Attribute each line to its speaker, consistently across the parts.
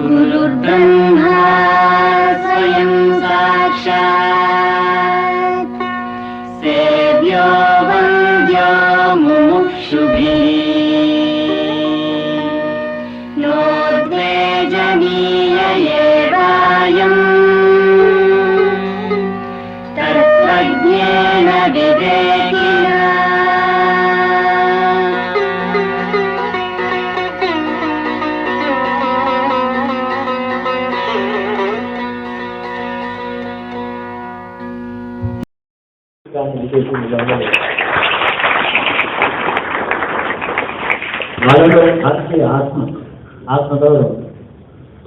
Speaker 1: गुरुर्ब्रह्मा स्वयं साक्षात् सेव्यो वन्द्यो मुमुक्षुभिः नोद्वेजनीय एवायम् तत्त्वज्ञेन विवेकिना।
Speaker 2: వాళ్ళలో ఆత్మగౌరవం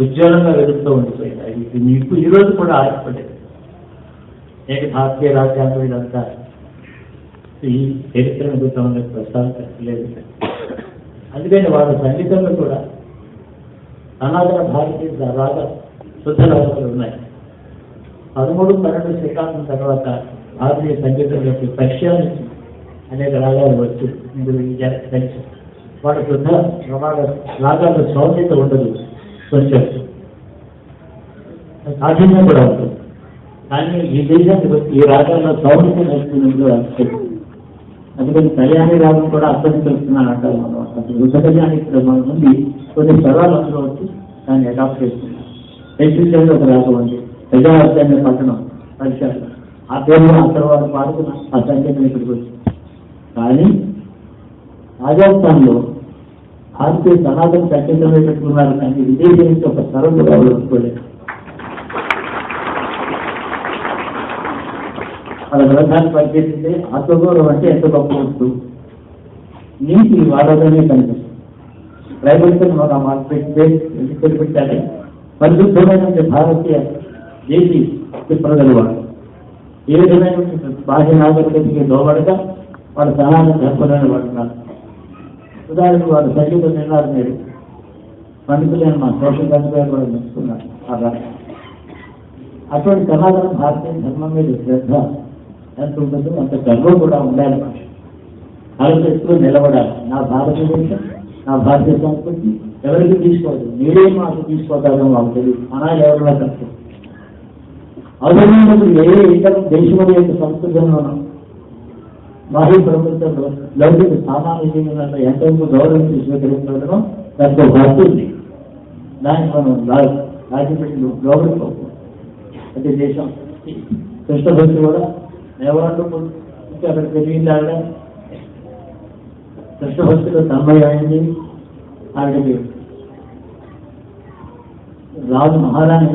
Speaker 2: ఉజ్వలంగా వెలుగుతూ ఉండిపోయింది. అది మీకు ఈరోజు కూడా ఆశపడేది. నేటి భారతీయ రాజ్యాంగం ఇదంతా ఈ చరిత్ర అద్భుతమైన ప్రస్తావించలేదు. అందుకని వాళ్ళ సంగీతంలో కూడా సనాతన భారతీయ రాగ శుద్ధ రాగాలు ఉన్నాయి. 13-12 శతాబ్దం తర్వాత భారతీయ సంగీతంలోకి పర్షియా నుంచి అనేక రాగాలు వచ్చి ఇందులో తెలుసు. వాళ్ళ శుద్ధ రాగాల సౌందర్యత ఉండదు, కొంచెం కాఠిన్యం కూడా ఉంటుంది. కానీ ఈ దేశానికి వచ్చి ఈ రాగాల్లో సౌందర్యం నేర్చుకునేందుకు వస్తుంది. అందుకని కళ్యాణి రాగం కూడా అర్థం తెలుస్తున్నాను అంటారు. మనం అసలు యుద్ధ కళ్యాణి మన నుండి కొన్ని స్వరాలు అందులో వచ్చి దాన్ని అడాప్ట్ చేస్తున్నాం. పెంచులో ఒక రాగం ఉంది, ప్రజావర్గాన్ని పట్టణం పరిచయాలు ఆ పేరులో అక్కడ వాళ్ళు పాడుకున్న ఆ సంగీతం ఇక్కడికి వచ్చింది. కానీ రాజస్థాన్లో భారతీయ సనాతన సంగీతమే పెట్టుకున్నారు, కానీ విదేశీ నుంచి ఒక స్వరం కూడా ఒప్పుకోలేదు. వాళ్ళ గ్రంథాన్ని పనిచేసింది. ఆత్మగౌరవం అంటే ఎంత గొప్ప వస్తుంది, నీతి వాళ్ళలోనే కనిపిస్తుంది. ప్రైవేట్ ఒక మార్కెట్ పెట్టాలి. పరిశుద్ధమైన భారతీయ దేశీ ప్రజలు వాళ్ళు ఏ విధమైన బాహ్య నాగరికతకి లోబడగా వాళ్ళ సనాతన ధర్మలను వాడుతున్నారు. ఉదాహరణకు వాళ్ళ సంగీతం నిన్నారు. మీరు పండితులైన మా సోషల్ గారు కూడా మెచ్చుకున్నారు. అటువంటి సనాతన భారతీయ ధర్మం మీద శ్రద్ధ ఎంత ఉంటుందో అంత గర్వం కూడా ఉండాలి. భారతదేశంలో నిలబడాలి. నా భారతదేశం, నా భారతీయ సంస్కృతి ఎవరికి తీసుకోవద్దు, మీరే మాకు తీసుకోవద్దామో వాళ్ళకి తెలియదు. అనాలు ఎవరైనా తప్పు అవసరమైనప్పుడు ఏ ఇతర దేశముల యొక్క సంస్కృతంలోనూ బాహ్య ప్రభుత్వంలో లౌకిక సామాన్య జీవనంలో ఎంతవరకు గౌరవం స్వీకరించడం దాంతో భర్తుంది. దానికి మనం రాజ్యపెట్టి గౌరవించుకోకూడదు. అయితే దేశం కృష్ణభక్తి కూడా ఎవరంటూ అక్కడ తెలియలాగా కృష్ణభక్తిలో తన్మయమైంది. ఆవిడకి రాజు మహారాణి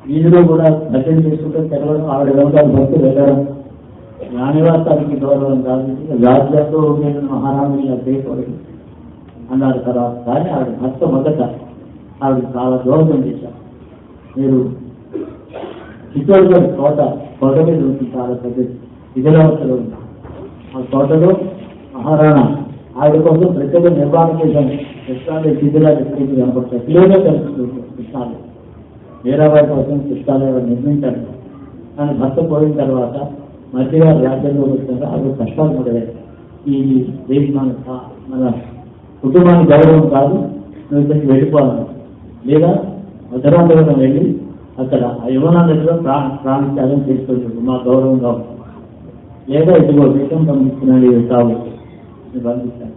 Speaker 2: వీధిలో కూడా భజన చేసుకుంటూ తెలవడం, ఆవిడ వెంటారు భక్తులు వెళ్ళడం, రాణివాసానికి గౌరవం కాదు. రాజ్యంలో ఉండే మహారాణి చేయకూడదు అన్నారు. తర్వాత కానీ ఆవిడ భక్త మొదట ఆవిడ చాలా గౌరవం చేశారు. మీరు చిత్తూరుగఢ్ కోట మీద ఉంటుంది, చాలా పెద్దది, ఇదిలావతలో ఉంది. ఆ కోటలో మహారాణా ఆవిడ కోసం ప్రత్యేక నిర్మాణం చేశాను. కృష్ణాలయ శిథిలా ఎక్కడికి కనపడతాయి, కిలోనే కనిపిస్తుంది. కృష్ణాలయం వీరాబాయి కోసం కృష్ణాలయం నిర్మించారు. కానీ భర్త పోయిన తర్వాత మధ్యగా రాజ్యంలో వచ్చాక అవి కష్టాలు మొదలయ్యాయి. ఈ దేశం మన కుటుంబానికి గౌరవం కాదు, నువ్వు ఇక్కడికి వెళ్ళిపోవాలి, లేదా ఉత్తరాంధ్రలో వెళ్ళి అక్కడ ఆ యమునా నదిలో ప్రాణత్యాగం చేసుకోవచ్చు, మా గౌరవంగా ఉంటుంది, లేదా ఇదిగో దేశం పంపిస్తున్నాడు కావచ్చు పంపిస్తాను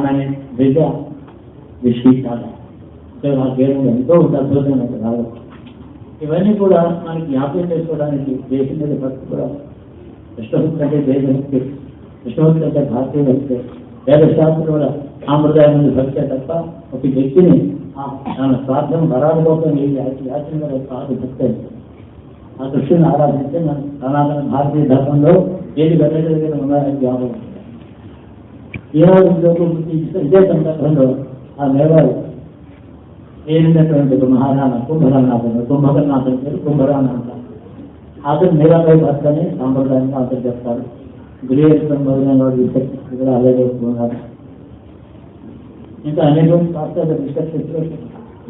Speaker 2: అని బిడ్డ విశ్వీకాలి. ఆ దేవుడు ఎంతో అద్భుతమైన రాదు. ఇవన్నీ కూడా మనకి జ్ఞాపకం చేసుకోవడానికి దేశం మీద భక్తి కూడా కృష్ణభక్తి అంటే దేశభక్తి, కృష్ణభక్తి అంటే భారతీయ భక్తి. వేద శాస్త్రంలో సాంప్రదాయం నుండి భక్తే తప్ప ఒక వ్యక్తిని తన స్వార్థం వరాల కోసం యాచన కాదు భక్తి. ఆ కృష్ణుని ఆరాధిస్తే మన సనాతన భారతీయ ధర్మంలో ఏది వెళ్ళగలిగిన ఉన్నారని జ్ఞాపకం. ఈనాడు ఇదే సందర్భంలో ఆ మేవారు ఏలినటువంటి మహారాణ కుంభకర్ణాథం పేరు కుంభరాణ అంటారు. అతను మీరాబాయి భర్త అని సాంప్రదాయంగా అతను చెప్తారు. గృహస్థం మొదలైన కూడా అలాగే ఉన్నారు. ఇంకా అనేక పాశ్చాత్య డిస్కస్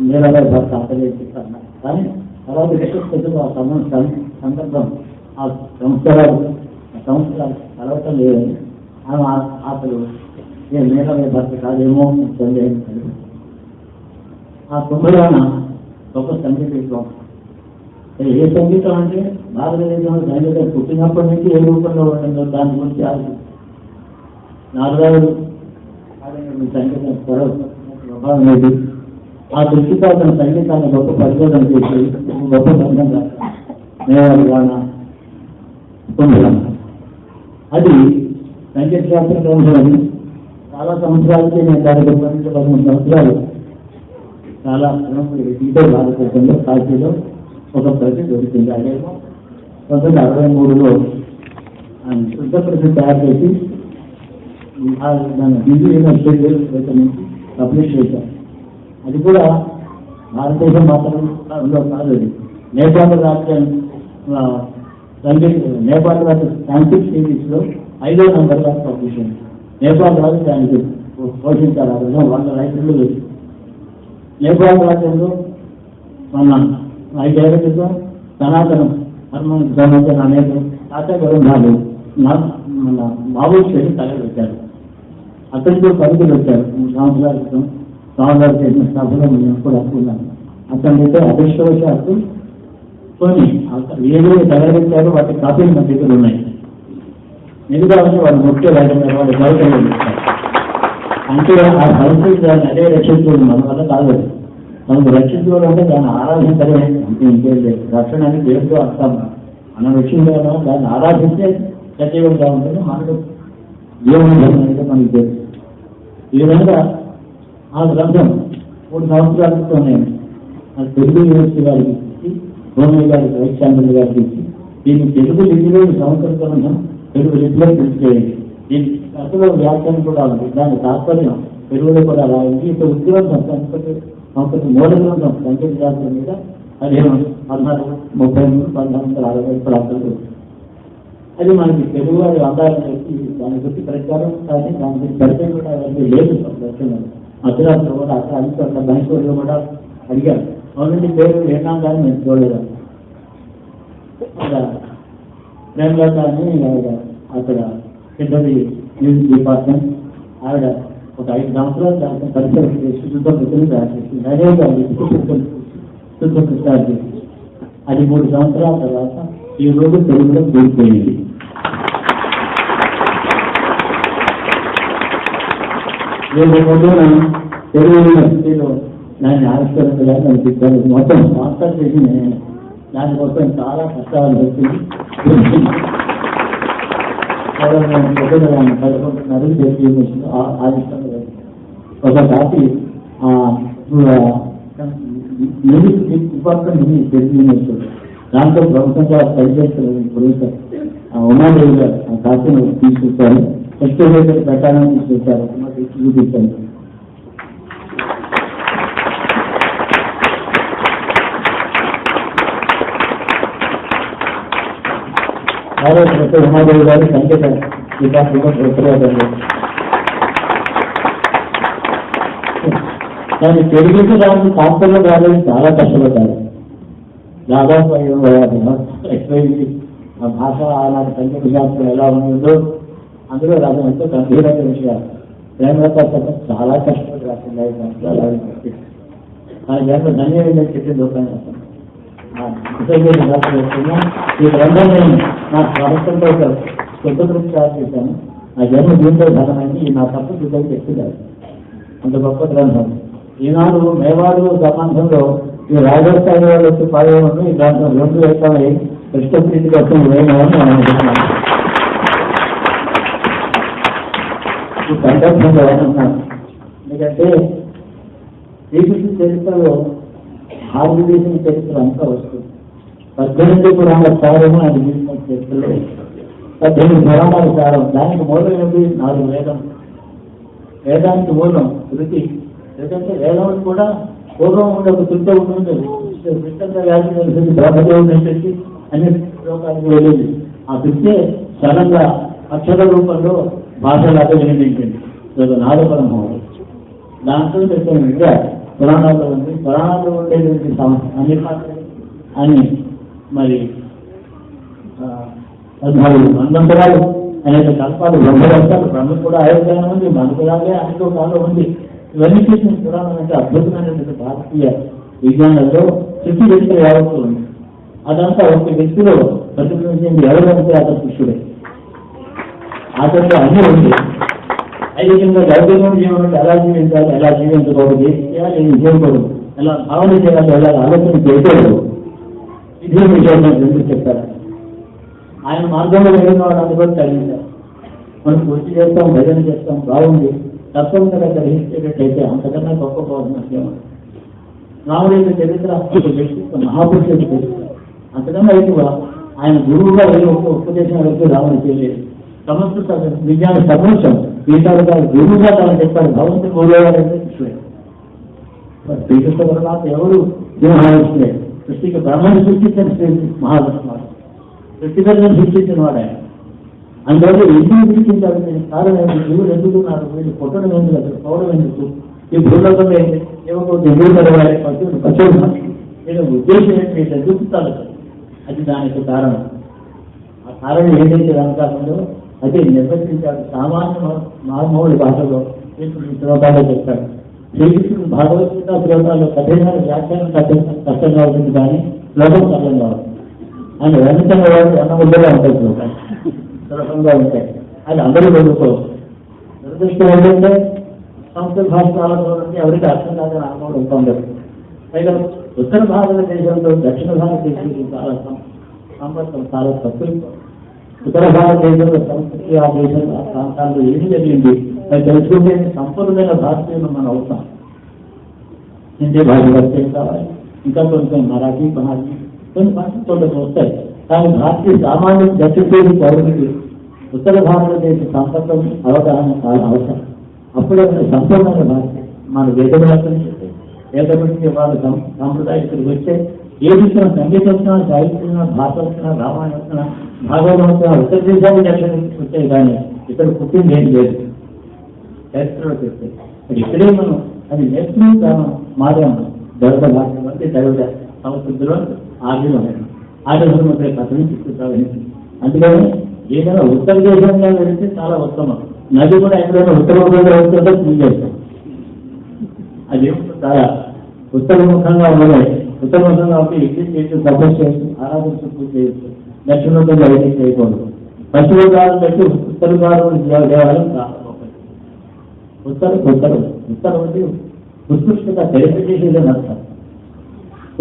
Speaker 2: మీరాబాయి భర్త అతనే చెప్తారు. కానీ తర్వాత విశ్వస్తు ఆ సందర్భం ఆ సంవత్సరాలు కలవటం లేదని ఆమె అసలు నేను మేఘమే భర్త కాదేమో సందేహం కలిగి ఆ కుంభరాన గొప్ప సంగీతం. ఏ సంగీతం అంటే భారతదేశంలో సంగీతం పుట్టినప్పటి నుంచి ఏ రూపంలో ఉంటుందో దాని గురించి ఆలోచించారు. 4 సంగీతం ప్రభావం లేదు. ఆ దృష్టితో అతను సంగీతాన్ని గొప్ప పరిశోధన చేసి గొప్ప సంఘంగా మేవాడు గాన కుంభరాన అది సంగీత శాస్త్రం చాలా సంవత్సరాలకి నేను దానికి 12 సంవత్సరాలు చాలా ఇదే భారతదేశంలో కాశీలో ఒక ప్రతి దొరికింది. అదేమో 1963లో శుద్ధ ప్రతి తయారు చేసి దాన్ని ఢిల్లీ యూనివర్సిటీ నుంచి పబ్లిష్ చేశారు. అది కూడా భారతదేశం మాత్రంలో కాదు. అది నేపాల్ రాష్ట్రం నేపాల్ రాష్ట్ర సాంస్కృతిక సిరీస్లో 5వ నంబర్గా పబ్లిష్ అయింది. నేపాల్ రాజు దానికి పోషించారు. వాళ్ళ రైతులు నేపాల్ రాజ్యంలో మన 5 ఏళ్ల క్రితం సనాతనం ధర్మానికి సంబంధించిన అనేక తాత గ్రంథాలు మన మావోయిస్టులు తగలబెట్టారు. అతనితో పరిధులు వచ్చారు. 3 సంవత్సరాల క్రితం స్వామివారు చేసిన సభలో మేము కూడా అనుకున్నాను. అతనితో అదృష్టవశాత్తు కొన్ని ఏదైతే తగలబెట్టారో వాటి కాపీలు మన దగ్గర ఉన్నాయి. మిగతా వాళ్ళు ముఖ్య రాజన్నారు, వాళ్ళు గౌరవం ఇస్తారు. అంటే ఆ పరిస్థితి దాన్ని అదే రక్షించుకోవడం మన వల్ల కాదు. మనకు రక్షించుకోవడం అంటే దాన్ని ఆరాధించడమే, అంటే ఇంకేం లేదు. రక్షణ అని దేవుడితో అర్థం. మనం రక్షించడం దాన్ని ఆరాధిస్తే సజీవంగా ఉంటుంది. మనకు జీవనం అనేది మనకు తెలుసు. ఈ విధంగా ఆ గ్రంథం 3 సంవత్సరాల క్రితం నేను తెలుగు యూనివర్సిటీ గారికి ఇచ్చి, భూమి గారికి, వైశాంతి గారికి ఇచ్చి, దీన్ని తెలుగు లిపిలో సంవత్సరం గ్రంథం తెలుగు లిపిలో ప్రింట్ చేయండి. దీని అసలు వ్యాఖ్యానం కూడా ఉంది. దాని తాత్పర్యం తెలుగులో కూడా రాయింది. ఇప్పుడు ఉద్యోగం సంస్కృతి మూల గ్రంథం సంగీత శాస్త్రం మీద 1430 ప్రాంతాలు. అది మనకి తెలుగు వారి ఆధారం వచ్చి దాని గురించి ప్రచారం కానీ దాని గురించి పరిచయం కూడా ఎవరికి లేదు. మద్రాసులో కూడా అక్కడ అక్కడ బెంగళూరులో కూడా అడిగారు. అవునండి పేరు విన్నాం కానీ మేము చూడలేదు. ప్రేమలత అని అక్కడ సిద్ధి మ్యూజిక్ డిపార్ట్మెంట్ ఆవిడ ఒక 5 సంవత్సరాలు దాని పరిచయం చేసి శుద్ధ కృష్ణని తయారు చేసింది. అదే శుద్ధ కృష్ణ అది 3 సంవత్సరాల తర్వాత ఈ రోజు తెలుగులో కూలిపోయింది. తెలుగు యూనివర్సిటీలో దాన్ని ఆవిష్కరించడానికి అనిపించారు. మొత్తం మాస్టర్ చేసి దానికోసం చాలా కష్టాలు వచ్చింది. చదువుకుంటున్నారు తెలుగు యూనివర్సిటీలో ఆవిష్కరణ. ఒక కాపీ మ్యూజిక్ డిపార్ట్మెంట్ ఉంది తెలుగు యూనివర్సిటీలో. దాంట్లో ప్రభుత్వంగా పనిచేస్తున్నారు ప్రొఫెసర్ ఉమాదేవి గారు ఆ కాపీని తీసుకొచ్చారు. ఎక్స్టోరేటర్ ప్రకారం తీసుకొచ్చారు. చూపించాను. ప్రొఫెసర్ ఉమాదేవి గారు సంగీత డిపార్ట్మెంట్లో ప్రొఫెసర్గా పనిచేస్తారు. దాన్ని తెలుగుకి దానికి కాస్తంలో రాలేదు, చాలా కష్టపడ్డారు. దాదాపు ఎక్స్ప్లెయిన్ ఆ భాష ఆనాటి సంగీత శాస్త్రం ఎలా ఉందో అందులో రాజు ఎంతో గంభీరమైన విషయాలు. ప్రేమలత చాలా కష్టపడి రాసింది. 5 సంవత్సరాలు ఆ జన్మ ధన్యవాదాలు చెప్పింది. ఈ గ్రంథం నేను నా స్వరంతో కొత్త గురించి తయారు చేశాను. ఆ జన్మ దీంతో ధనమైంది. ఈ నా తప్పు చూద్దాం చెప్తున్నారు. అంత గొప్ప గ్రంథం. ఈనాడు మేవాడు సంబంధంలో ఈ రాజస్థాన్ వాళ్ళు వచ్చి పాల్గొనడం ఈ గ్రంథం 2 ఏకమై కృష్ణప్రీతి కోసం వేయమని నేను అనుకుంటున్నాను. ఈ సందర్భంలో ఏమన్నాను ఎందుకంటే శ్రీకృష్ణ చరిత్రలో భారతదేశం చరిత్ర అంతా వస్తుంది. 18 పురాణ సారము అది తీసుకున్న చరిత్రలో 18 పురాణాల సారం. దానికి మూలం ఏంటి? 4 వేదం. వేదానికి మూలం శృతి. ఎందుకంటే వేదం కూడా పూర్వం ఉండే ఒక శృతి ఉంటుంది. కృష్ణ వ్యాధి తెలిసింది, బ్రహ్మదేవుడు ఏంటంటే అన్ని శ్లోకాలకు వెళ్ళింది. ఆ శృతి సడన్గా అక్షర రూపంలో భాషలాగా వినిపించింది. నాదపరమవుతుంది. దాంట్లో ఇంకా పురాణాల్లో ఉంది. పురాణాల్లో ఉండేటువంటి అన్ని అని మరి 14 మన్వంతరాలు అనేక కల్పాలు బ్రహ్మదర్శాలు బ్రహ్మ కూడా ఆయుర్దానం ఉంది, మనకులాగే ఆయనతో కాలం ఉంది. ఇవన్నీ చేసిన పురాణం అంటే అద్భుతమైనటువంటి భారతీయ విజ్ఞానంలో సృష్టి వ్యక్తులు యావత్తు ఉంది. అదంతా ఒక వ్యక్తిలో ప్రతిబింబించింది ఎవరంటే అతను శిష్యుడే. అతనిలో అన్నీ ఉంది. ఐదికంగా దౌర్జన్యం జీవనం ఎలా జీవించాలి, ఎలా జీవించకూడదు, ఏం చేయాలి, ఏం చేయకూడదు, ఎలా భావన చేయాలి, ఎలా ఆలోచన చేయకూడదు, ఇదే విషయాలు ఎందుకు చెప్తారు. ఆయన మార్గంలో వెళ్ళిన వాడు అందుకొని తగ్గించారు. మనం పూర్తి చేస్తాం, భజన చేస్తాం, బాగుంది, తప్పనిసరిగా గ్రహించేటట్టయితే అంతకన్నా గొప్ప పోవడం. రాముడి చరిత్ర వ్యక్తిత్వ మహాపురుషుడి చరిత్ర అంతకన్నా ఎక్కువ. ఆయన గురువుగా వెళ్ళి ఉపదేశం వరకు రావడం చేయలేదు. సమస్త విజ్ఞాన సమస్యం గీతాలు గారు గురువుగా తను చెప్పారు. భగవంతుడు గురువుగారంటే కృష్ణుడే. శ్రీకృష్ణ పరమాత్మ ఎవరు మహావిష్ణుడే. సృష్టికి బ్రహ్మను సృష్టించిన శ్రీ మహావిష్ణుడు, సృష్టికర్తను సృష్టించిన వాడు ఆయన. అందువల్ల ఎందుకు సృష్టించాలి, కారణం ఏంటి, జీవులు ఎందుకున్నారు, వీళ్ళు పుట్టడం ఎందుకు, అసలు పోవడం ఎందుకు, ఈ భూలోకంలో ఏంటి, ఏమవుతుంది, ఎందుకు కలవాలి, పశువులు నేను ఉద్దేశం ఏంటి, వీళ్ళు ఎదుగుతారు. అది దానికి కారణం. ఆ కారణం ఏదైతే అనుకాలంలో అది నిర్వచించాడు. సామాన్య మామూలు భాషలో శ్రీకృష్ణుడు శ్లోకాల్లో చెప్తాడు. శ్రీకృష్ణుడు భగవద్గీత శ్లోకాల్లో కఠినమైన వ్యాఖ్యానం కష్టంగా ఉంటుంది, కానీ శ్లోకం సరళంగా ఉంటుంది. ఆయన వెంటనే వాడు అన్నముద్దగా ఉంటాయి, శ్లోకాలు సులభంగా ఉంటాయి. అది అందరూ చదువుకోవచ్చు. దురదృష్టం ఏంటంటే సంస్కృత భాష నుండి ఎవరికి అర్థం కాదని అనుకోవడం ఉంటుంది. పైగా ఉత్తర భారతదేశంలో దక్షిణ భారతదేశంలో చాలా సంపర్కం చాలా తక్కువ. ఉత్తర భారతదేశంలో సంస్కృతి ఆ దేశంలో ఆ ప్రాంతాల్లో ఏమి జరిగింది అది తెలుసుకుంటే సంపూర్ణమైన భారతీయులు మనం అవుతాం. హిందీ భాష వచ్చేది కావాలి, ఇంకా కొంచెం మరాఠీ మరాఠీ కొన్ని భాషలు వస్తాయి. కానీ భారతీయ సామాన్య దక్షిణ పౌరుడికి ఉత్తర భారతదేశ సంపర్కం అవగాహన చాలా అవసరం. అప్పుడే సంపూర్ణమైన భాష మన వేదం వేదముడికి వాళ్ళ సాంప్రదాయకుడికి వచ్చే ఏ విషయం సంగీతం వచ్చినా, సాహిత్యం వచ్చినా, భాష వచ్చినా, రామాయణం వచ్చినా, భాగవతం వచ్చినా ఉత్తర దేశాలు దక్షిణ వచ్చాయి. కానీ ఇక్కడ పుట్టింది ఏం లేదు. చరిత్రలో చెప్తే అది ఇక్కడే మనం అది నేర్చుకుని మారాము. దళిత భాష అంటే దళిత సంస్కృతిలో ఆర్యులు ఆర్యులు మధ్య కథని చిక్కుతామని. అందుకని ఏదైనా ఉత్తర దేశంగా వెళితే చాలా ఉత్తమం. నది కూడా ఎక్కడైనా ఉత్తర ఉత్తర చేస్తాం. అది చాలా ఉత్తరముఖంగా ఉన్నాయి. ఉత్తరముఖంగా ఉంటే ఇడ్లీ చేయొచ్చు, తపస్సు చేయొచ్చు, ఆరాధించు, పూజ చేయొచ్చు. దక్షిణముఖంగా అయితే చేయకూడదు. పశ్చిమ భారతం బట్టి ఉత్తర భారతం దేవాలయం చాలా ఉత్తరం అంటే ఉత్కృష్టత తెలియజేసేదని అర్థం.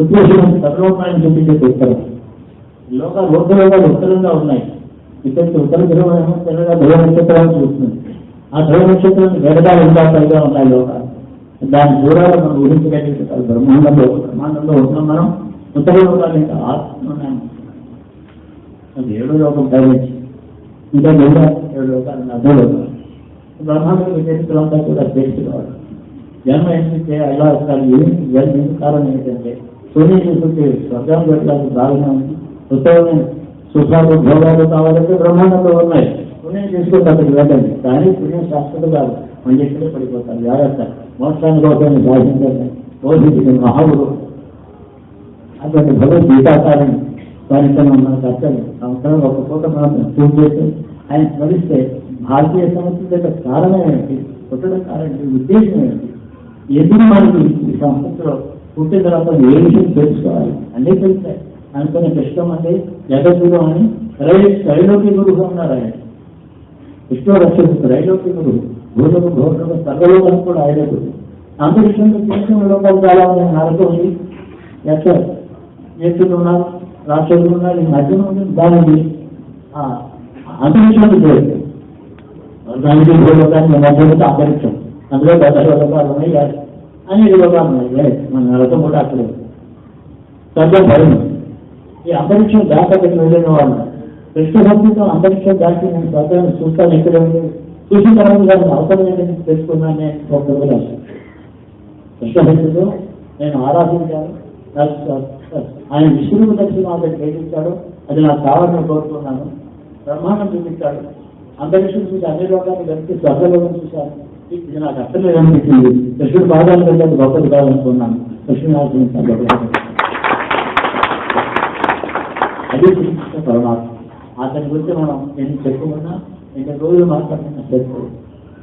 Speaker 2: ఉత్కృష్టం సర్వోపాయం చూపించేది ఉత్తరం. లోకాలు ఉత్తరంగా ఉన్నాయి. ఇక్కడికి ఉత్తర ధ్రువం ఏమో తెల్లగా ధ్రువ నక్షత్రాన్ని చూస్తుంది. ఆ ధ్రువ నక్షత్రం వేడగా ఇంకా పైగా ఉన్నాయి లోకాలు. దాని దూరాలు మనం ఊహించగలిగే బ్రహ్మాండంలో ఉంటున్నాం మనం. ఉత్తర లోకాలు ఇంకా ఆత్మ ఉన్నాము. అది 7వ లోకం పైనుంచి ఇంకా 7 లోకాలు 40 లోకాలు. బ్రహ్మాండ విశేషులంతా కూడా చేస్తున్నారు. జన్మ ఏంటంటే ఎలా వస్తారు, ఏమి కారణం ఏంటంటే సూర్య చూస్తుంటే స్వర్గం పెట్టడానికి బాగానే ఉంది. ఉత్తరమైన సుఖాలు భోగాలు కావాలంటే బ్రహ్మాండంలో ఉన్నాయి. పుణ్యం చేసుకుంటే అక్కడికి వెళ్ళండి. కానీ పుణ్యం శాస్త్రం కాదు, మన ఎక్కడే పడిపోతారు. జాగ్రత్త. మోక్షాన్ని కోసం సాధించండి. బోధించిన మహాగురు అటువంటి భగవద్గీతాకారిని వారితో మన కర్తవ్యం. సంవత్సరం ఒక పూట మనం పూజ చేస్తే ఆయన స్మరిస్తే భారతీయ సంస్కృతి యొక్క కారణం ఏంటి, పుట్టడం కారణం ఉద్దేశం ఏంటి, ఎందుకు మనకి ఈ సంస్కృతిలో పుట్టిన తర్వాత ఏ విషయం తెలుసుకోవాలి అన్నీ తెలుస్తాయి. అనుకునే కృష్ణం అంటే జగద్గురు అని రైలోకి గురువు ఉన్నారు. ఆయన విష్ణు రక్షకుడు, రైలోకి గురువు, భూలోక భూలోక సర్వలోకం కూడా ఆయన గురువు. అంతరిక్షంలో చేసిన లోకాలు చాలా ఉన్నాయి. నరకం ఉంది, వ్యక్తులు ఉన్నారు, రాక్షసులు ఉన్నారు. ఈ మధ్యలో ఉంది దానికి అంతరిక్షంలో చేస్తే దానికి భూలోకానికి మధ్యలో అంతరిక్షం. అందులో 10 లోకాలు ఉన్నాయి, అనేక లోకాలు ఉన్నాయి. మన నరకం కూడా అక్కడే స్వర్గం పడింది. ఈ అంతరిక్షం దాటకి వెళ్ళిన వాళ్ళు కృష్ణభక్తితో అంతరిక్షం దాటి నేను స్వర్గాన్ని చూస్తాను, ఎక్కడ చూసిన తర్వాత దాన్ని అవసరం ఏంటని తెలుసుకున్నానే ఒక కృష్ణభక్తితో నేను ఆరాధించాను. ఆయన విష్ణువు దర్శనం అతను ప్రేమించాడు. అది నాకు కావాలని కోరుకున్నాను. బ్రహ్మాండం చూపించాడు. అంతరిక్షం చూసి అన్ని లోకాన్ని కలిసి స్వర్గలోకం చూశాను. ఇది నాకు అర్థం అనిపించింది. కృష్ణుడు బాధాలు కంటే గొప్పది కాదనుకున్నాను. కృష్ణుడు ఆశ్రయించాను. అది శ్రీకృష్ణ పరమాత్మ. అతని గురించి మనం ఎన్ని చెప్పుకున్నా ఎన్ని రోజులు మాట్లాడుతున్నా చెప్పుకోవాలి.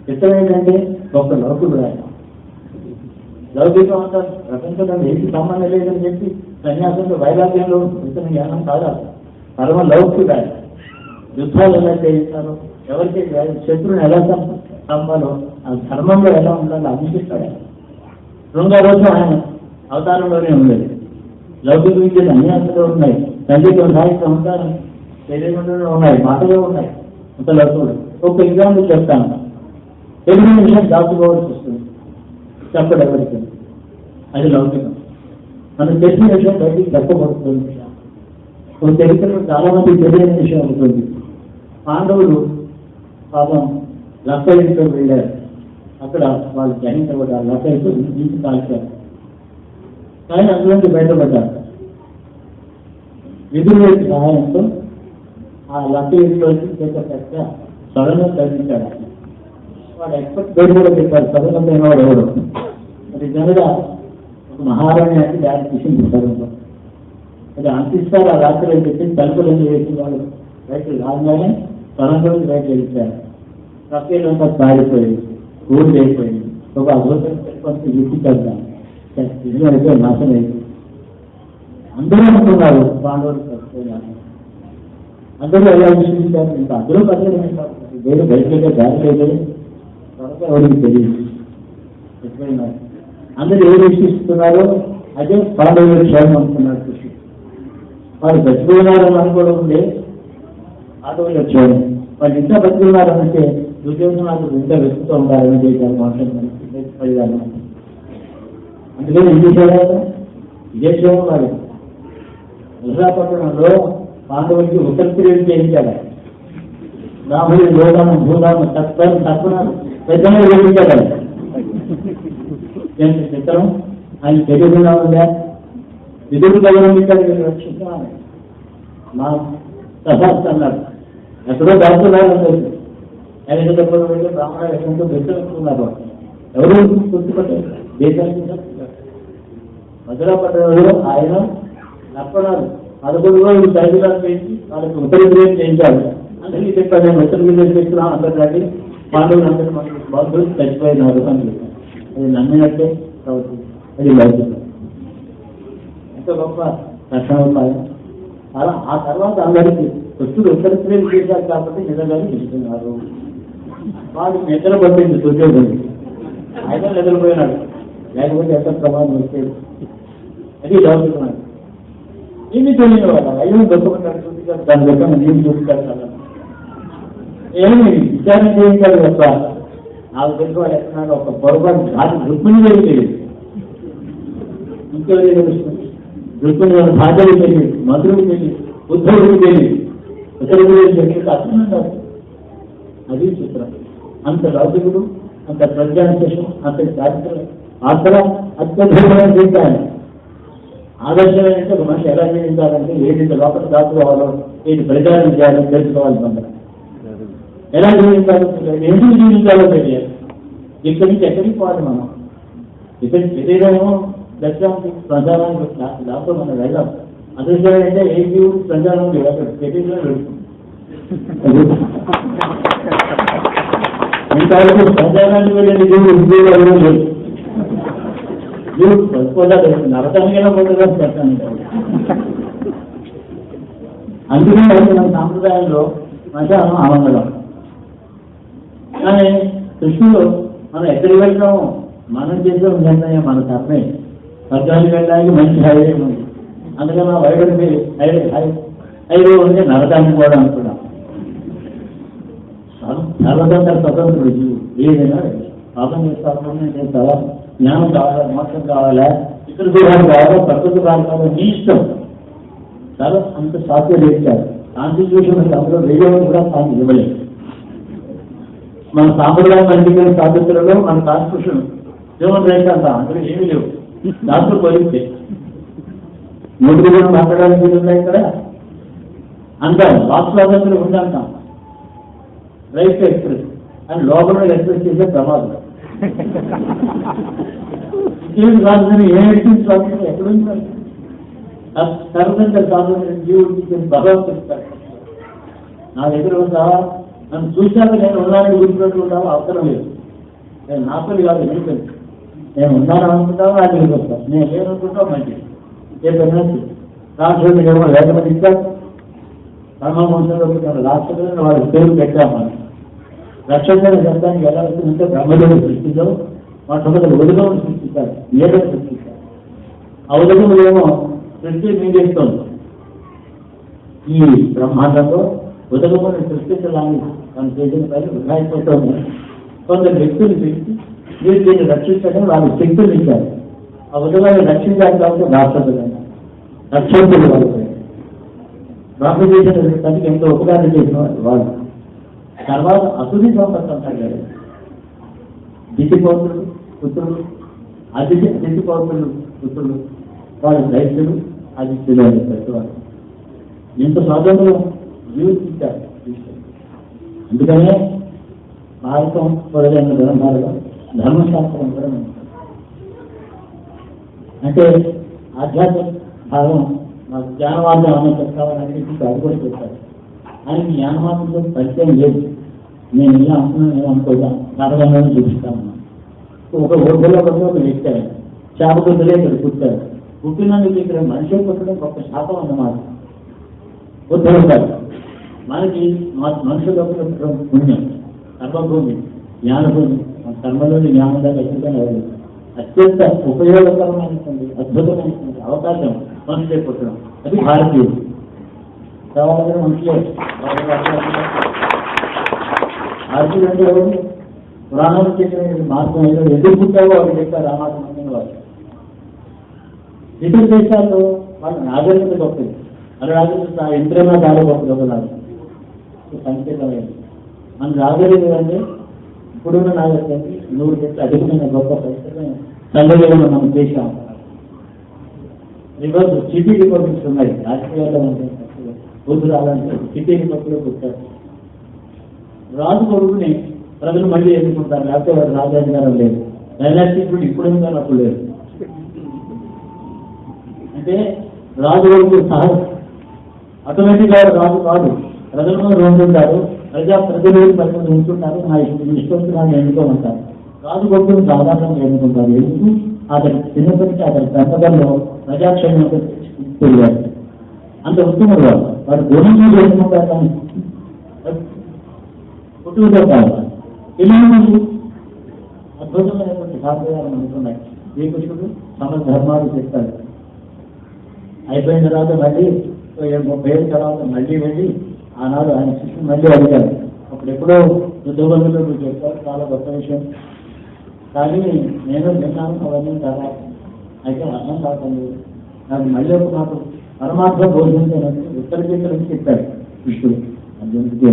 Speaker 2: చిత్రం ఏంటంటే ఒక లౌకికుడు ఆయన. లౌకికం అంతా ప్రపంచంలో ఏది సంబంధం లేదని చెప్పి సన్యాసంలో వైరాగ్యంలో ఇతర జ్ఞానం కాదు. పరమ లౌకికుడు ఆయన. యుద్ధాలు ఎలా చేయిస్తారో, ఎవరికి శత్రువుని ఎలా చంపాలో, ఆ ధర్మంలో ఎలా ఉండాలో అనిపిస్తాడు ఆయన. రెండో రోజు ఆయన అవతారంలోనే ఉండేది. లౌకిక విద్యలు అన్ని అంతలో ఉన్నాయి, సంగీతం ఉన్నాయి, సంస్కారం శరీరంలో ఉన్నాయి, మాటలో ఉన్నాయి. అంత లౌకికుడు. ఒక ఎగ్జాంపుల్ చెప్తాను. తెలిసిన విషయం దాచుకోవాల్సి వస్తుంది, చెప్పడు ఎవరికి. అది లౌకికం. మనం తెలిసిన విషయం బయటికి చెప్పబడుతుంది. ఒక చరిత్రలో చాలా మంది తెలియని విషయం అవుతుంది. పాండవులు పాపం లక్కయ్యతో వెళ్ళారు. అక్కడ వాళ్ళు జనించబడ్డారు. లక్కయ్యతో జీవితం కాల్చారు. కానీ అందులోంచి బయటపడ్డారు. విధుల సహాయంతో ఆ లక్కయ్యలోకి చేత సడన్గా తగ్గించాడు. వాడు ఎక్స్పర్ట్ పేరు కూడా చెప్పారు, సడన్గా వాడు ఎవరు. అది నిజంగా ఒక మహారాణి అంటే దాన్ని తీసింది సడన్గా. అది అంతిస్తారు. ఆ రాత్రి చెప్పి తలుపులన్నీ వేసిన వాళ్ళు బయటకు రాగానే సడన్గా బయట వెళ్ళిపోయారు. లక్కయ్యలంతా పారిపోయింది, ఊరు అయిపోయింది. ఒక అద్భుతం గుర్తించారు. నిజమైతే నాశనం అయిపోయింది. అందరూ అనుకున్నారు పాండవులు చచ్చిపోయారు. అందరూ ఎలా విశ్వసించారు. ఇంకా అందరూ పర్లేదు, వేరే బయటకే దారి లేదు. త్వరగా ఎవరికి తెలియదు చచ్చిపోయినారు. అందరూ ఏం విశ్వసిస్తున్నారో అదే పాండవుల క్షేమం అనుకున్నారు. కృషి వాళ్ళు చచ్చిపోయినారని అనుకోవడం ఉండే పాండవుల క్షేమం. వాళ్ళు ఇంకా బతుకున్నారంటే దుర్యోధనాలు ఇంకా వెతుకుతూ ఉండాలని చేశారు మాట్లాడుతున్నారు. అందుకని ఏం చేశారు? ఇదే క్షేమం వాళ్ళు. విశాఖపట్నంలో పాండవులకి ఉత్తర క్రియలు చేయించాడు. రాముడి లోకాను భూదాము తక్కువ పెద్దగా వేయించాడు. చిత్రం ఆయన తెలియకుండా ఉందా? విధుడు గౌరవించాడు. రక్షిస్తున్నాను మా సహాస్ అన్నాడు. ఎక్కడో దాచున్నారు. ఆయన చెప్పడం వెళ్ళి బ్రాహ్మణ యశంతో బెచ్చనుకున్నారు. ఎవరు గుర్తుపట్టారు? దేశానికి మధురాపట్నంలో ఆయన లక్షణాలు 11 రోజులు సైదుగా చేసి వాళ్ళకి ఉత్తర క్రియలు చేయించాడు. అందరికీ చెప్పాడు, నేను ఉత్తర క్రియలు చేస్తున్నా, అందరికీ పాండవులు అందరూ మనకి బంధువులు చచ్చిపోయినారు అని చెప్పాను. అది నమ్మినట్టే అవుతుంది. అది లౌకికం. ఎంత గొప్ప రక్షణోపాయం. అలా ఆ తర్వాత అందరికీ వస్తువులు ఉత్తర క్రియలు చేశారు కాబట్టి నిజంగానే నిలుస్తున్నారు. వాడు నిద్ర పట్టింది దుర్యోధనుడు. ఆయన నిద్రపోయినాడు, లేకపోతే ఎంత ప్రమాదం వచ్చేది. అది లౌకికం. ఏమి తెలియని వాళ్ళ అయ్యో గొప్పకుంటాడు చూపించారు, దాని గొప్ప నేను చూపించాను. ఏమి విచారణ చేయించాడు గొప్ప. నాకు తెలిసి వాళ్ళు ఎక్కడన్నా ఒక పొరపాటు దాని రుక్మిణి తెలియదు, ఇంకెవరికి తెలుస్తుంది? రుక్మిణి భార్యకి తెలియదు, మధురుడికి తెలియదు, ఉద్ధవుడికి తెలియదు, ఉత్తరుడికి తెలియదు. అర్థం కాదు. అది చిత్రం. అంత లౌకికుడు, అంత ప్రజ్ఞాశేషం, అంత చారిత్ర అక్కడ అత్యద్భుతమైన జీవితాన్ని ఆదర్శమైనట్టు ఒక మనిషి ఎలా జీవించాలంటే ఏది లోపల దాచుకోవాలో, ఏది ప్రచారం చేయాలో తెలుసుకోవాలి. కొందరు ఎలా జీవించాలో తెలియాలి, ఎందుకు జీవించాలో తెలియాలి. ఇక్కడి నుంచి ఎక్కడికి పోవాలి మనం? ఇక్కడి శరీరము దర్శనానికి ప్రచారానికి దాంతో మనం వెళ్ళాం. అదృష్టం అంటే ఏ జీవుడు ప్రచారం అక్కడ శరీరంలో వెళ్తుంది. ఇంతవరకు ప్రచారానికి వెళ్ళిన జీవుడు ఇందులో లేదు. జీవుడు పడిపోదా తెలుస్తుంది, నరకానికైనా పోతుందా పెట్టాను. అందుకే మన సాంప్రదాయంలో మధ్యాహ్నం ఆనందం. కానీ కృష్ణుడు మనం ఎక్కడికి వెళ్తాము? మనం చేసే నిర్ణయం మన కర్మే. స్వర్గానికి వెళ్ళడానికి మంచి హైవే ఉంది. అందుకని ఆ వైడెడ్ హైవే ఉంటే నరకానికి కూడా అనుకున్నాం. సర్వతంత్ర స్వతంత్రుడు జీవుడు. ఏదైనా పాపం చేస్తావా, జ్ఞానం కావాలా, మోక్షం కావాలా, ఇతర దూరాలు కావాలా, ప్రకృతి కావాలా, నీ ఇష్టం. చాలా అంత సాధ్యం చేశారు. కాన్స్టిట్యూషన్ అందులో వేరే కూడా సాధ్యం ఇవ్వలేదు. మన సాంప్రదాయ అంగీకరణ సాధ్యతలలో మన కాన్స్టిట్యూషన్ హ్యూమన్ రైట్స్ అంటాం, అందులో ఏమీ లేవు. దాంట్లో పోలిస్తే నోటికి కూడా మాట్లాడడానికి ఉన్నాయి ఇక్కడ అంటాం. వాక్ స్వాతంత్రం ఉందంటాం, రైట్ ఎక్స్ప్రెస్ అని లోపల ఎక్స్ప్రెస్ చేసే ప్రమాదం. ఏమి కాదని ఏ ఎక్స్ప్రెస్ స్వాతంత్రం ఎక్కడుంది? సర్వతంత్ర స్వాతంత్రం జీవుడికి భగవంతుడు ఇస్తాడు. నా దగ్గర ఉంటావా, నన్ను చూశాక నేను ఉన్నానని గుర్తుపెట్టు ఉంటావా, అవసరం లేదు. నేను నాపని కాదు, ఎందుకు నేను ఉన్నాను అనుకుంటావా, నా దగ్గరికి వస్తాను. నేను లేదనుకుంటావు మంచిది. ఏదైనా రాష్ట్రంలో ఏమో లేకపోతే ఇస్తారు. బ్రహ్మవంశంలో రాష్ట్రంలో వాళ్ళ పేరు పెట్టామని రక్షణ శబ్దానికి ఎలా వస్తుందంటే బ్రహ్మదేవుడు సృష్టిలో మొట్టమొదటి ఉదగమును సృష్టిస్తారు, ఏదో సృష్టిస్తారు. ఆ ఉదగములేమో సృష్టి మీదేస్తోంది. ఈ బ్రహ్మాండంలో ఉదగమును సృష్టించడానికి తను చేసిన పని వృధాయిపోతుంది. కొందరు వ్యక్తులు పెట్టి మీరు దీన్ని రక్షించడం వాళ్ళకి శక్తులు ఇచ్చారు. ఆ ఉదగాన్ని రక్షించాలి కాబట్టి రాష్ట్రపతి రక్షించులు వాళ్ళు బ్రహ్మదేశం తనకి ఎంతో ఉపకారం చేసిన వాళ్ళు. తర్వాత అసురి సంపత్తి అంటారు కదా, దితి పౌత్రులు పుత్రులు, అతిథి పౌత్రులు పుత్రులు, వాళ్ళు దైత్యులు, ఆదిత్యులు అని పెద్దవాళ్ళు. ఇంత స్వాతంత్రం జీవించారు. అందుకనే భారతం మొదలైన గ్రంథాలుగా ధర్మశాస్త్రం కూడా ఉంటుంది. అంటే ఆధ్యాత్మిక భాగం మాకు జ్ఞానవాదం అనే చెప్తామని అడుగులు చెప్తారు. ఆయనకి జ్ఞానవాదంతో పరిచయం లేదు. నేను ఇలా అంటున్నాను, నేను అనుకోగా నాటకంగానే చూపిస్తాను. ఒక ఊళ్ళో ఒక వ్యక్తి చేప గుద్దలే ఇక్కడ పుట్టారు. పుట్టినందుకు ఇక్కడ మనిషి పుట్టడం గొప్ప శాపం అన్నమాట. ఉద్ధరిస్తారు. మనకి మనుషుల పుణ్యం, కర్మభూమి, జ్ఞానభూమి. మన కర్మలోని జ్ఞానంగా ఎక్కడికైనా అత్యంత ఉపయోగకరమైనటువంటి అద్భుతమైనటువంటి అవకాశం మనుషులే పుట్టడం. అది భారతీయుడు. తర్వాత మనుషులే భారతీయుడు అంటే ఎవరు? పురాణాలు చెప్పిన మార్గం ఏదో ఎదురు పుట్టావో వాళ్ళు చెప్పారు. రామాయణ వాళ్ళు ఇతర దేశాల్లో వాళ్ళ నాగరికత గొప్పది. అది నాగరికత ఇంద్రనా చాలా గొప్పది. ఒకలాగా సంకేతమైంది. మన నాగరికత అంటే ఇప్పుడున్న నాగరికతకి 100 రెట్లు అధికమైన గొప్ప పరిస్థితులు సంఘటనలు మనం చేశాం. రివర్స్ సిటీ రిపబ్లిక్స్ ఉన్నాయి. రాజకీయాల్లో ఉంటాయి. బుద్ధులు అలాంటి సిటీ రిపబ్లిక్ పుట్టారు. రాజు కొడుకుని ప్రజలు మళ్ళీ ఎన్నుకుంటారు. లేకపోతే వాడు రాజ్యాధికారం లేదు. డైనాస్టిక్ ఇప్పుడు ఇప్పుడు కానీ అప్పుడు లేదు. అంటే రాజు కొడుకు సహజ ఆటోమేటిక్ గా రాజు కాదు. ప్రజలను ఉంటుంటారు. ప్రజాప్రతినిధులు పరిస్థితులు ఉంటుంటారు. నా ఇష్టం ఎన్నుకోమంటారు. రాజు కొడుకుని సాధారణంగా ఎన్నుకుంటారు. ఎందుకు? అతని చిన్నప్పటికీ అతని పెంపకంలో ప్రజాక్షేమం తెలియాలి. అంత ఉత్తముడు వాడు. వాడు గుణం మీద ఎన్నుకుంటారు. కానీ పుట్టుకతో కావాలి. ఇలాంటి అద్భుతమైనటువంటి సాంప్రదాయాలు అనుకున్నాయి. శ్రీకృష్ణుడు సమస్త ధర్మాలు చెప్తాడు. అయిపోయిన తర్వాత మళ్ళీ 30 ఏళ్ళ తర్వాత మళ్ళీ వెళ్ళి ఆనాడు ఆయన శిష్యుని మళ్ళీ అడిగారు. అప్పుడు ఎప్పుడో యుద్ధబంధులు చెప్తారు, చాలా గొప్ప విషయం. కానీ నేను విన్నాను అవన్నీ కదా, అయితే అర్థం కాకుండా నాకు మళ్ళీ ఒక మాట పరమాత్మ బోధించినట్టు ఉత్తరకేంద్రం చెప్పాడు కృష్ణుడు అర్జునుడికి.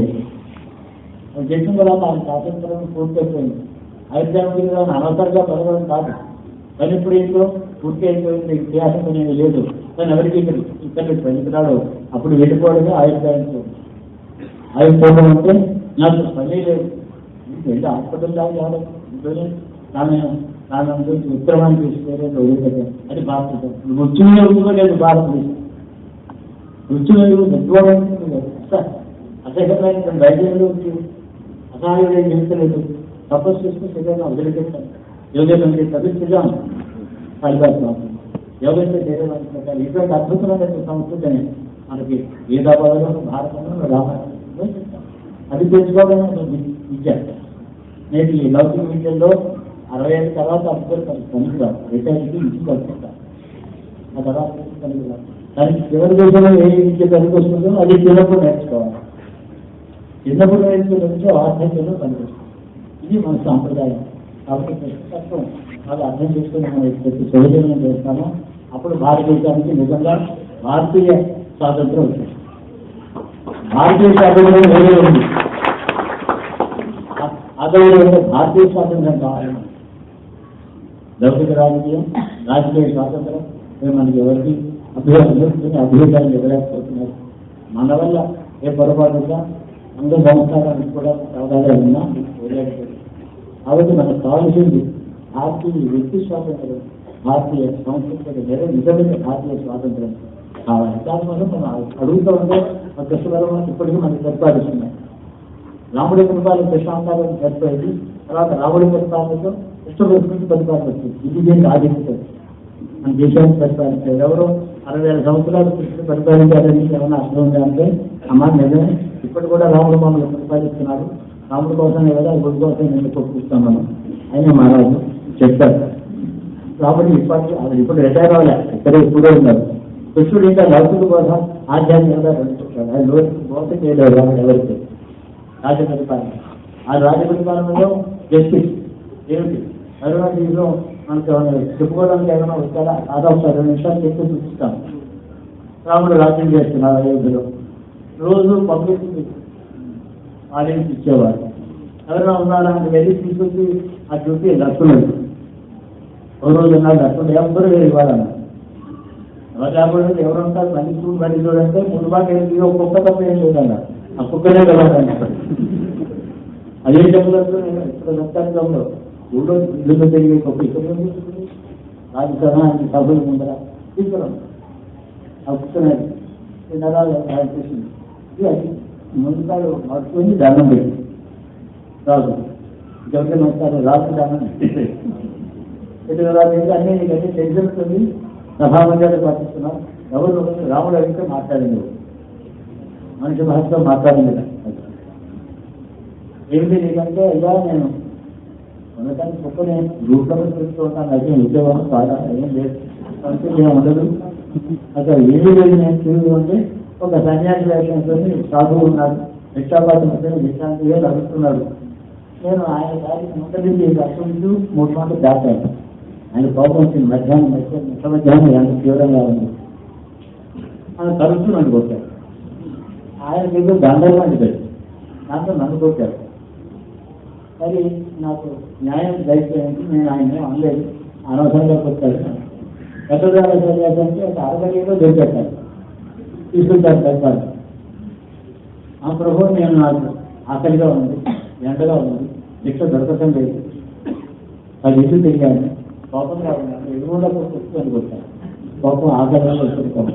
Speaker 2: అది చెప్పిన తర్వాత ఆయన స్వాతంత్రం పూర్తయిపోయింది. అయోధ్యానికి అనవసరంగా పదవడం కాదు. కానీ ఇప్పుడు ఇంట్లో పూర్తి అయిపోయింది. ఇతిహాసం అనేది లేదు. కానీ ఎవరికి ఇక్కడ పనికిరాడు. అప్పుడు వెళ్ళిపోవడమే ఆయుర్దాయంతో. ఆయుర్దాయం అంటే నాకు పని లేదు. వెళ్ళి హాస్పిటల్ దాకా ఇంట్లోనే తాను ఉత్తరవాన్ని తీసుకునే వదిలిపెట్టాను. అది భారతదేశం. మృత్యువు లేదు భారతదేశం. మృత్యువు నెట్టుకోవడానికి అసహ్యమైన వైద్యంలో అసహాయుడే జీవితలేదు. తపస్సు చేసుకుని శరీరాన్ని వదిలిపెట్టాను. యోగం తగ్గిస్తాం ఫలితాలు యోగంతో చేరేవాళ్ళు ఇటువంటి అద్భుతమైన సంస్కృతిని మనకి గీతాబాధలో భారతంలో రామాయణంలో చెప్తాం. అది తెలుసుకోవడం విద్య. నేటి ఈ లౌకిక విద్యలో 65 తర్వాత అభ్యర్థులు పనికిరాదు. రిటైర్కి ఇంటికి పడుతుంటారు. ఆ తర్వాత పనికిరాదు. దానికి చివరి దేశంలో ఏ విద్య పనికొస్తుందో అది చిన్నప్పుడు నేర్చుకోవాలి. చిన్నప్పుడు నేర్చుకునే ఆర్థికంలో పనికొస్తుంది. ఇది మన సాంప్రదాయం. కాబట్టి తత్వం అది అర్థం చేసుకుని మనం ప్రతి సౌజన్యం చేస్తామో అప్పుడు భారతదేశానికి నిజంగా భారతీయ స్వాతంత్రం వచ్చింది. భారతీయ స్వాతంత్రం వేరే ఉంది. అదే భారతీయ స్వాతంత్రం కావాలి. లౌకిక రాజకీయం, రాజకీయ స్వాతంత్రం మనకి ఎవరికి అభివృద్ధిని ఇవ్వలేకపోతున్నారు. మన వల్ల ఏ పొరపాటుగా అందరూ సంస్కారానికి కూడా అవకాశాలు ఉన్నా వదిలేకపోతుంది. కాబట్టి మనకు కావాల్సింది భారతీయ వ్యక్తి స్వాతంత్రం, భారతీయ సంస్కృతి నిజమైన భారతీయ స్వాతంత్రం. కావాలి. దానివల్ల మనం అడుగుతూ ఉంటే ఆ కృష్ణవరం ఇప్పటికీ మనకి ప్రతిపాదిస్తున్నాయి. రాముడి కృపాలు కృష్ణావతారం సరిపోయింది. తర్వాత రాముడి కృపాలతో కృష్ణుడికి ప్రతిపాదన వచ్చింది. ఇది దీనికి ఆధిక్యత మన దేశానికి ప్రతిపాదించారు. ఎవరో 60,000 సంవత్సరాలు కృష్ణుడు పరిపాలించాలని ఏమైనా అర్థం ఉందంటే అమ్మ నిజమే. ఇప్పుడు కూడా రాముడు మమ్మల్ని ప్రతిపాదిస్తున్నారు. రాముడి కోసమే కదా గుడి కోసం నేను కొట్టుకుంటాం మనం అయినా మహారాజు చెప్తారు. రాముడు ఇప్పటికీ అది ఇప్పుడు రిటైర్ అవ్వలే, ఇక్కడే ఇప్పుడే ఉన్నారు. కృష్ణుడు ఇంకా లౌకిక కోసం ఆధ్యాత్మికంగా నడుచుకుంటాడు. ఆయన లోటు బోధ చేయలేదు రాముడు ఎవరికి. రాజపరిపాలన ఆ రాజపరిపాలనలో జస్టిస్ ఏమిటి అరుణాచల్లో మనకు చెప్పుకోవడానికి ఏమైనా వచ్చారా? దాదాపు 2 నిమిషాలు చెప్పి చూపిస్తాం. రాముడు రాజ్యం చేస్తున్నారు అయోధ్యలో. రోజు పబ్లిక్ ఆడియన్స్ ఇచ్చేవారు. ఎవరైనా ఉన్నారా అంటే వెళ్ళి తీసుకొచ్చి ఆ డ్యూటీ లక్కున్నాడు. ఒక రోజు ఉన్నాడు లక్కుడు ఎవరు వేరు ఇవ్వాలన్నారు. ఎవరు లేకపోతే ఎవరు ఉంటారు మళ్ళీ మళ్ళీ చూడంటే ముందు బాగా ఏంటి ఒక కుక్క తప్ప ఏం చూడాలి ఆ కుక్కనే వెళ్ళాలని అదే చెప్పలేదు. ఇప్పుడు లక్షాంతంలో ఊళ్ళో ఇల్లు తిరిగి కుక్క ఇక్కడ రాజసభ సభలు ముందర తీసుకున్నాం ఆ కుక్కనే చేసింది. అది ముందుకాలు మర్చుకొని దండం పెట్టి రాజు ఎవరికైనా వస్తారు రాజు దండం రాజు అన్నీ నీకన్నీ తెలిసిస్తుంది. సభామంజాలు పాటిస్తున్నాం. ఎవరు రాముడు అడిగితే మాట్లాడింది మనిషి భాషలో మాట్లాడింది. ఏమిటి నీకంటే అయ్యా నేను ఉండటానికి గొప్ప నేను రూపంలో చూస్తూ ఉంటాను. అయితే ఉద్యోగం చాలా ఏం లేదు సంతృప్తి ఏం ఉండదు. అసలు ఏమీ లేదు. నేను చూసి ఉంటే ఒక సన్యాసి వేషంతో సాధువు ఉన్నారు. భిక్షాపాతం మధ్యన విశ్రాంతిగా నడుస్తున్నాడు. నేను ఆయన దానికి ముందు అసలు 3 మాటలు దాటాను. ఆయన కోపం వచ్చింది. మధ్యాహ్నం మధ్యాహ్నం ఎంత తీవ్రంగా ఉంది. ఆయన తరచు నన్ను కొట్టాడు. ఆయన దగ్గర దండలు అంటాడు. దాంట్లో నన్ను కొట్టాడు. మరి నాకు న్యాయం దయచేయండి. నేను ఆయన అనలేదు. అనవసరంగా కొట్టాడు. ఎక్కడ సరిచేస్తే ఒక 60 దొరికేస్తాను తీసుకుంటాను పెడతాను. ఆ ప్రభు నేను నాకు ఆకలిగా ఉంది, ఎండగా ఉంది, శిక్ష దొరకటం లేదు. 10 ఇల్లు తిరిగాను. కోపంగా ఉన్నాను. ఎదురుగా పుస్తకాన్ని కొట్టాను. కోపం ఆకలిగా వస్తుంది.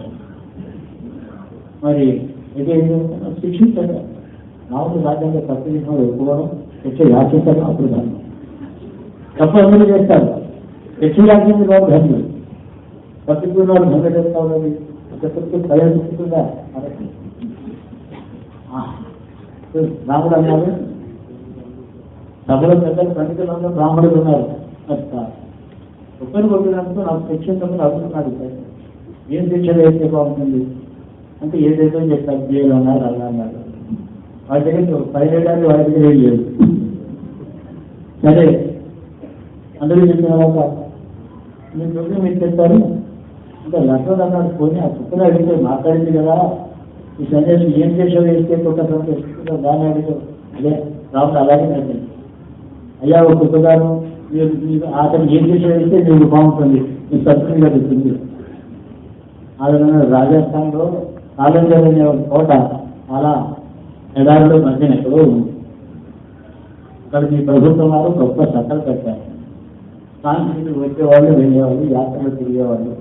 Speaker 2: మరి ఇది శిక్షించండి. రాముడు రాజ్యాంగ తప్పు ఒప్పుకోవడం శిక్ష యాచించడం అప్పుడు ధర్మం. తప్పు అందరూ చేస్తారు. శిక్ష యాచించి బాబు ధర్మం. తప్పిస్తున్న వాళ్ళు ధర్మ చేస్తావు. ప్రయోజనంగా రాముడు అన్నారు. సభలో పెద్దలు పండితులందరూ బ్రాహ్మణులు ఉన్నారు. ఒక్కరు కొట్టినందుకు నాకు శిక్షించమని అడుగుతున్నాడు. ఏం శిక్ష వేస్తే బాగుంటుంది అంటే ఏదైతే చెప్పారు జైలు అన్నారు అలా అన్నారు. వాటి దగ్గర పైరేయడానికి వాటి దగ్గర ఏం లేదు. సరే అందరూ చెప్పిన తర్వాత మీరు చెప్పి మీరు చెప్తారు ఇంకా లక్ష్మణ్ అన్నాడు. పోనీ ఆ కుక్కలు అడిగితే మాట్లాడింది కదా ఈ సన్యాసి ఏం చేసావు వేస్తే కుక్క దాన్ని అడిగారు. అదే రాముడు అలాగే నచ్చింది. అయ్యా ఒక కుక్కగారు మీరు అతను ఏం చేసావు వేస్తే మీకు బాగుంటుంది, మీకు తప్పుగా చెప్తుంది. అదే రాజస్థాన్లో కాలంజర్ అనే ఒక కోట అలా ఎడారిలో మధ్యన ఎక్కడో ఉంది. అక్కడ మీ ప్రభుత్వం వారు గొప్ప చట్టాలు పెట్టారు. సాంస్కృతికి వచ్చేవాళ్ళు వెళ్ళేవాళ్ళు, యాత్రలు తిరిగేవాళ్ళు,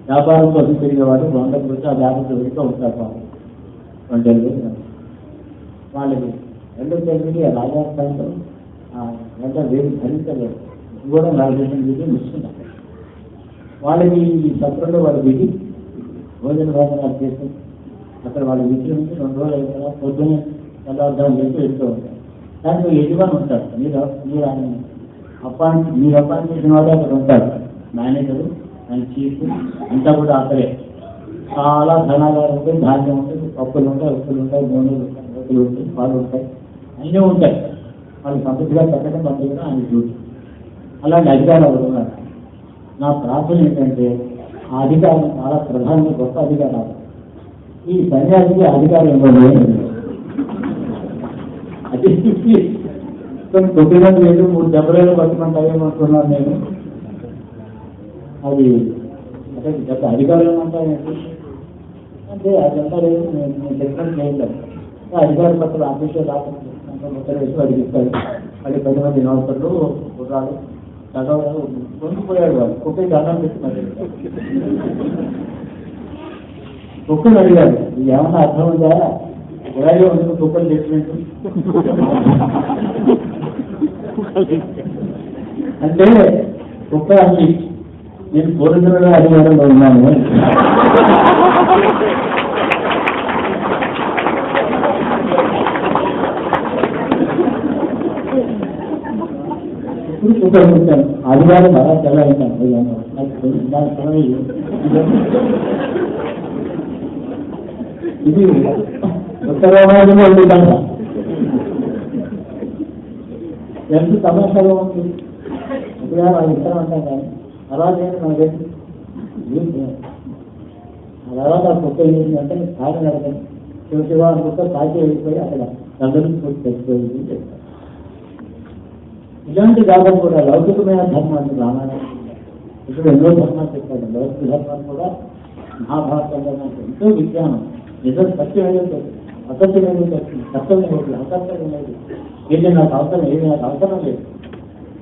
Speaker 2: వ్యాపారం కోసం తిరిగేవాళ్ళు 100 వచ్చి ఆ వ్యాపారం వెళ్తూ ఉంటారు. వాళ్ళు వాళ్ళకి 2 తేదీ రాజస్థాన్లో ఎండ వేడి భరించలేదు. కూడా 40 దిగి ముసుకున్నారు. వాళ్ళకి ఈ సత్రంలో వాళ్ళు దిగి భోజనాలు చేసి అక్కడ వాళ్ళు విద్య నుంచి 2 రోజులు అయిన తర్వాత పొద్దున్నే తెల్లవారుజాము చేసి వెళ్తూ ఉంటారు. దాంట్లో యజమాని ఉంటారు. మీరు ఆయన మీరు అప్పాయింట్ చేసిన వాళ్ళు అక్కడ ఉంటారు. మేనేజరు ఆయన చీఫ్ అంతా కూడా అక్కడే. చాలా ధనాగారు ఉంటాయి, ధాన్యం ఉంటుంది, పప్పులు ఉంటాయి, ఉప్పులు ఉంటాయి, నూనెలు ఉంటాయి, ఉప్పులు ఉంటాయి, పాలు ఉంటాయి, అన్నీ ఉంటాయి. వాళ్ళు సమృద్ధిగా పెట్టడం పండుగ ఆయన డ్యూటీ. అలాంటి అధికారాలు ఉన్నారు. నా ప్రార్థన ఏంటంటే ఆ అధికారం చాలా ప్రధానంగా గొప్ప అధికారాలు. ఈ సన్యాసికి అధికారం ఇవ్వలేదు. అది కొన్ని కొట్టినట్టు లేదు, 3 దెబ్బలు పట్టుకుంటాయేమనుకున్నాను నేను. అది అంటే గత అధికారులు ఏమంటారంటే అంటే అదంతా లేదు, నేను చెప్పినట్టు చేయలేదు. అధికారుల పట్ల ఆఫీసర్ ముద్ర వేసి వాడికి ఇస్తారు. వాడి 10 మంది నౌకర్లు కుర్రాడు చదవడు పొందిపోయాడు. వాడు కుక్క దండం పెట్టుకున్నాడు. కుక్కలు అడిగాడు, ఇది ఏమన్నా అర్థం ఉందా, ఇలాగే ఉంటుంది కుక్కలు చెప్పినట్టు అంటే కుక్క అని నేను పూర్వజులలో అడిగారంలో ఉన్నాను. ఇప్పుడు కుక్కలు ఉంటాను ఆదివారం బాగా తెల్ల అవుతాను నాకు దాని సమయం ఇది ఉత్తరవాదంలో ఉంటుందంట. ఎంత తమాషాగా ఉంటుంది. ఇప్పుడు వాళ్ళు ఇష్టం అంటాం కానీ అలా లేదు నాకేంటి తర్వాత ఆ కుక్క ఏం చేసిందంటే కాకి నడకండి శివశివ అనుకుంటే కాకి వెళ్ళిపోయి అక్కడ అందరూ తెచ్చిపోయింది చెప్తారు. ఇలాంటి గాథలు కూడా లౌకికమైన ధర్మాన్ని రామాయణం ఇప్పుడు ఎన్నో ధర్మాలు చెప్పాడు. లౌకిక ధర్మాలు కూడా మహాభారతంలో ఎంతో విజ్ఞానం నిజం సత్యం ఏదో అసత్యం ఏదో చెప్తుంది, సత్యం ఏది అసత్యం ఏది, ఏది నాకు అవసరం ఏది నాకు అవసరం లేదు,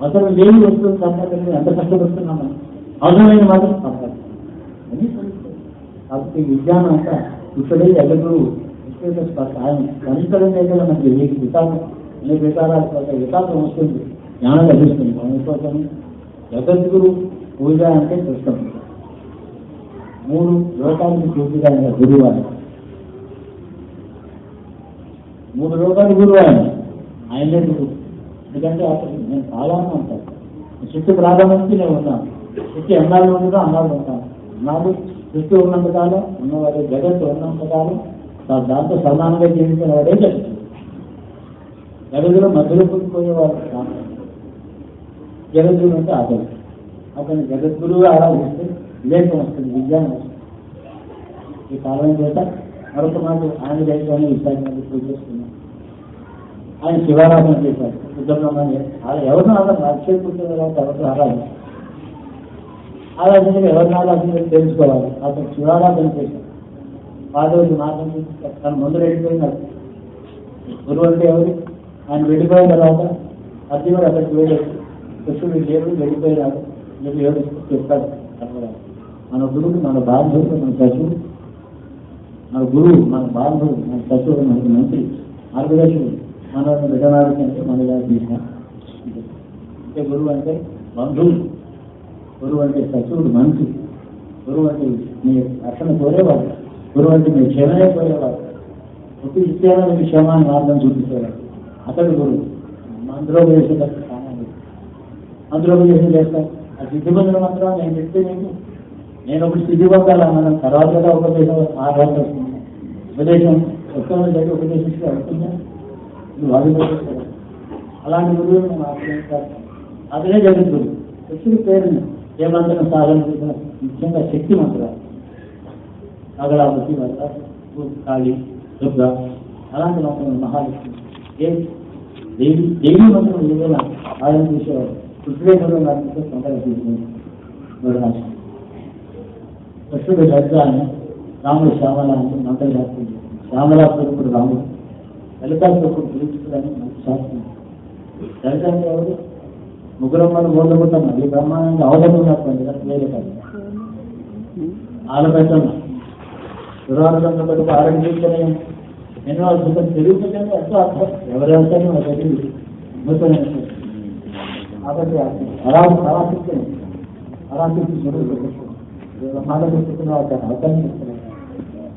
Speaker 2: అవసరం లేని వస్తువులు సంపాదన ఎంత కష్టపడుతున్నామని అవసరమైన మాత్రం సంపాదన అని కాబట్టి విజ్ఞానం అంతా ఇప్పుడే ఎల్లప్పుడూ ఆయన కనిష్టం లేదా మనకి వికాసం అనేక వికారాలు వికాసం వస్తుంది, జ్ఞానం లభిస్తుంది. అందుకోసం జగద్గురు పూజ అంటే కృష్ణం. 3 లోకానికి పూజగా గురువు ఆయన, 3 లోకాలు గురువు ఆయనే గురువు. ఎందుకంటే అసలు నేను కాలాన్ని ఉంటాను, చుట్టూ ప్రారంభించి నేను ఉన్నాను, చుట్టూ ఎన్నాళ్ళు ఉండదో అన్నాళ్ళు ఉంటాను. అన్నాళ్ళు చుట్టూ ఉన్నంతకాలం ఉన్నవాడే జగత్తు ఉన్నంతకాలం దాంతో సమానంగా జీవించిన వాడే జగత్తు. జగత్తులో మధ్యలో పుట్టిపోయేవాడు జగద్గురు అంటే అతను జగద్గురువుగా ఆరాధిస్తే వివేకం వస్తుంది, విజ్ఞానం వస్తుంది. ఈ కాలం చేత మరొక మాట ఆయన దేశాన్ని విశాఖ పూజ చేస్తున్నాం. ఆయన శివారాధన చేశారు. శుద్ధబ్రహ్మణ్య ఎవరిని ఆరాధన అక్షయ పుట్టిన ఎవరిని ఆరాధన ఎవరిని ఆరాధన తెలుసుకోవాలి. అతను శివారాధన చేశారు. పాదవులు మార్గం తన ముందు వెళ్ళిపోయినాడు. గురువు అంటే ఎవరు? ఆయన వెళ్ళిపోయిన తర్వాత అర్జునుడు అక్కడికి వెళ్ళాడు. కృష్ణుడు దేవుడు వెళ్ళిపోయినాడు. మీరు ఎవరు చెప్తాడు మన గురువు, మన బాంధవుడు, మన శశువు, మన గురువు, మన బాంధవుడు, మన శశువుడు, మనకి మంత్రి, మార్గదర్శకుడు, మన విడనాడు అంటే మన అంటే గురువు అంటే బంధువు, గురువు అంటే శశువుడు, మంత్రి, గురువు అంటే మీ రక్షణ కోరేవాడు, గురువు అంటే మీ క్షేమనే కోరేవాడు, ప్రతి విషయాలను మీ క్షేమాన్ని మార్గం చూపించేవాడు. అతడు గురువు. అందులో వేసేటప్పుడు సామాన్యుడు, అందులో వేసి చేస్తాను. ఆ సిద్ధిబంధుల మాత్రం నేను చెప్తే నేను ఒకటి స్థితి పొందాల మనం తర్వాత ఉపదేశం ఆధారం వస్తుంది. ఉపదేశం ఉత్తమ దగ్గర ఉపదేశిస్తే అవుతుందా? నువ్వు వాళ్ళు అలాంటి గురువులు మనం ఆశ్రయించాలి. అతనే జగద్గురు. శక్తుడి పేరుని ఏ మంత్రం సాధన చేసిన ముఖ్యంగా శక్తి మంత్రాలు అగలాపతి వల్ల కాళీ దుర్గా అలాంటి మంత్రం మహాలక్ష్మి ఏ దేవి మంత్రం ఏదైనా ఆయన చూసేవారు. కృష్ణుడు నాకు తొందరగా తీసుకుని కృష్ణుడు దర్గాన్ని రాముడు శ్యామల అంటే మంత్ర శాస్త్రం. శ్యామలా స్వరూపుడు రాముడు, లలితా స్వరూపుడు పిలుచుకుని మంచి శాస్త్రం. లలిత అంటే ఎవరు? ముగ్గురమ్మను బోధపడుతున్నా ఈ బ్రహ్మాండంగా అవసరం వేరే కాదు. ఆలపెట్టను దురార్థంగా పడుకు ఆరోగ్యించనే ఎన్నో అద్భుతం తిరుగుతుంటే ఎంతో అర్థం ఎవరెవరికైనా నాకు తెలియదు. కాబట్టి అరాశక్తిని అరాశక్తి స్వరూపుడు బ్రహ్మాండ అవకాశం ఇస్తున్నాను.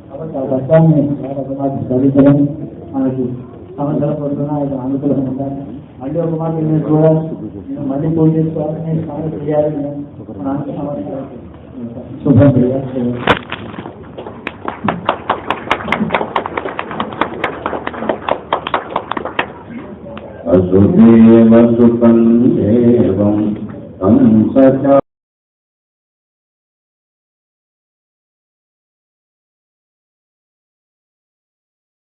Speaker 2: కాబట్టి ఆ వర్గాన్ని చదివించడం మనకి సమస్యల పొందుతున్నా అనుకూలంగా ఉండాలి. మళ్ళీ ఒక మాట నేను చూడాలి, నేను మళ్ళీ పూజ చేసుకోవాలి, నేను స్నానం చేయాలి, నాకు సమస్య శుభ్రం చేయాలి.
Speaker 3: అసుదేవ సుఖం దేవం